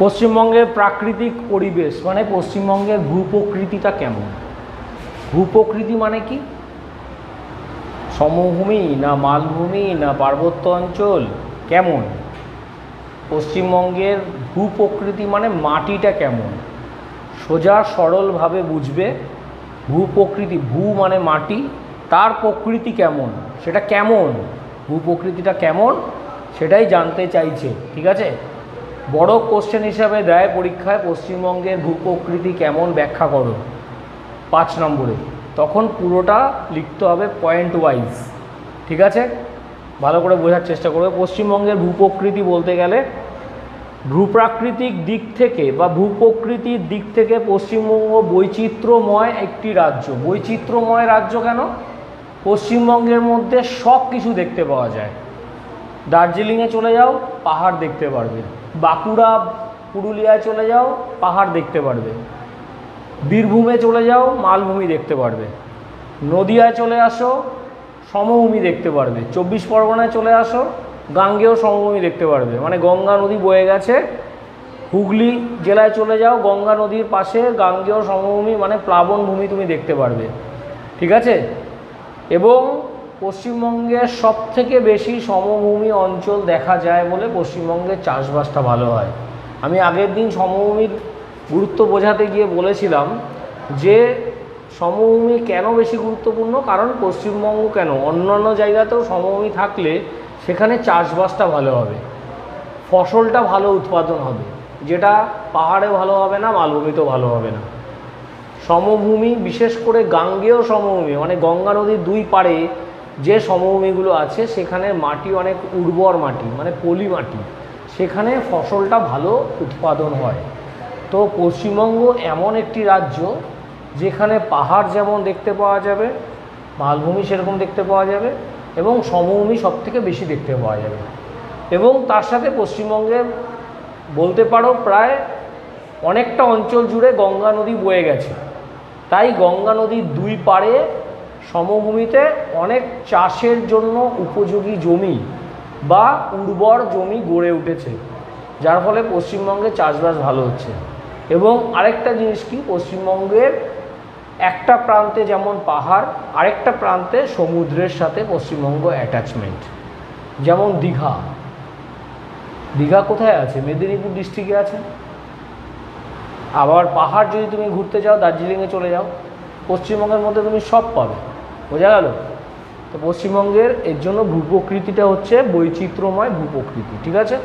পশ্চিমবঙ্গের প্রাকৃতিক পরিবেশ মানে পশ্চিমবঙ্গের ভূপ্রকৃতিটা কেমন? ভূপ্রকৃতি মানে কি? সমভূমি না মালভূমি না পার্বত্য অঞ্চল, কেমন? পশ্চিমবঙ্গের ভূপ্রকৃতি মানে মাটিটা কেমন, সোজা সরলভাবে বুঝবে। ভূপ্রকৃতি, ভূ মানে মাটি, তার প্রকৃতি কেমন, সেটা কেমন, ভূপ্রকৃতিটা কেমন সেটাই জানতে চাইছে। ঠিক আছে, বড় কোশ্চেন হিসাবে দেয় পরীক্ষায়, পশ্চিমবঙ্গের ভূপ্রকৃতি কেমন ব্যাখ্যা করো 5 নম্বরে, তখন পুরোটা লিখতে হবে পয়েন্ট ওয়াইজ। ঠিক আছে, ভালো করে বোঝার চেষ্টা করবে। পশ্চিমবঙ্গের ভূপ্রকৃতি বলতে গেলে ভূপ্রাকৃতিক দিক থেকে বা ভূপ্রকৃতির দিক থেকে পশ্চিমবঙ্গ বৈচিত্র্যময় একটি রাজ্য। বৈচিত্র্যময় রাজ্য কেন? পশ্চিমবঙ্গের মধ্যে সব কিছু দেখতে পাওয়া যায়। দার্জিলিংয়ে চলে যাও, পাহাড় দেখতে পারবে। বাঁকুড়া পুরুলিয়ায় চলে যাও, পাহাড় দেখতে পারবে। বীরভূমে চলে যাও, মালভূমি দেখতে পারবে। নদিয়ায় চলে আসো, সমভূমি দেখতে পারবে। 24 পরগনায় চলে আসো, গাঙ্গেয় সমভূমি দেখতে পারবে, মানে গঙ্গা নদী বয়ে গেছে। হুগলি জেলায় চলে যাও, গঙ্গা নদীর পাশে গাঙ্গেয় সমভূমি মানে প্লাবনভূমি তুমি দেখতে পারবে। ঠিক আছে, এবং পশ্চিমবঙ্গের সবথেকে বেশি সমভূমি অঞ্চল দেখা যায় বলে পশ্চিমবঙ্গের চাষবাসটা ভালো হয়। আমি আগের দিন সমভূমির গুরুত্ব বোঝাতে গিয়ে বলেছিলাম যে সমভূমি কেন বেশি গুরুত্বপূর্ণ, কারণ পশ্চিমবঙ্গ কেন অন্যান্য জায়গাতেও সমভূমি থাকলে সেখানে চাষবাসটা ভালো হবে, ফসলটা ভালো উৎপাদন হবে, যেটা পাহাড়ে ভালো হবে না, মালভূমিতেও ভালো হবে না। সমভূমি, বিশেষ করে গাঙ্গেয় সমভূমি মানে গঙ্গা নদীর দুই পাড়ে যে সমভূমিগুলো আছে সেখানে মাটি অনেক উর্বর মাটি, মানে পলি মাটি, সেখানে ফসলটা ভালো উৎপাদন হয়। তো পশ্চিমবঙ্গ এমন একটি রাজ্য যেখানে পাহাড় যেমন দেখতে পাওয়া যাবে, মালভূমি সেরকম দেখতে পাওয়া যাবে, এবং সমভূমি সবথেকে বেশি দেখতে পাওয়া যাবে। এবং তার সাথে পশ্চিমবঙ্গে বলতে পারো প্রায় অনেকটা অঞ্চল জুড়ে গঙ্গা নদী বয়ে গেছে, তাই গঙ্গা নদীর দুই পাড়ে সমভূমিতে অনেক চাষের জন্য উপযোগী জমি বা উর্বর জমি গড়ে উঠেছে, যার ফলে পশ্চিমবঙ্গে চাষবাস ভালো হচ্ছে। এবং আরেকটা জিনিস কি, পশ্চিমবঙ্গের একটা প্রান্তে যেমন পাহাড়, আরেকটা প্রান্তে সমুদ্রের সাথে পশ্চিমবঙ্গ অ্যাটাচমেন্ট। যেমন দীঘা, দীঘা কোথায় আছে? মেদিনীপুর ডিস্ট্রিক্টে আছে। আবার পাহাড় যদি তুমি ঘুরতে যাও, দার্জিলিংয়ে চলে যাও, পশ্চিমবঙ্গের মধ্যে তুমি সব পাবে। বোঝা গেল? তো পশ্চিমবঙ্গের এর জন্য ভূপ্রকৃতিটা হচ্ছে বৈচিত্র্যময় ভূপ্রকৃতি। ঠিক আছে।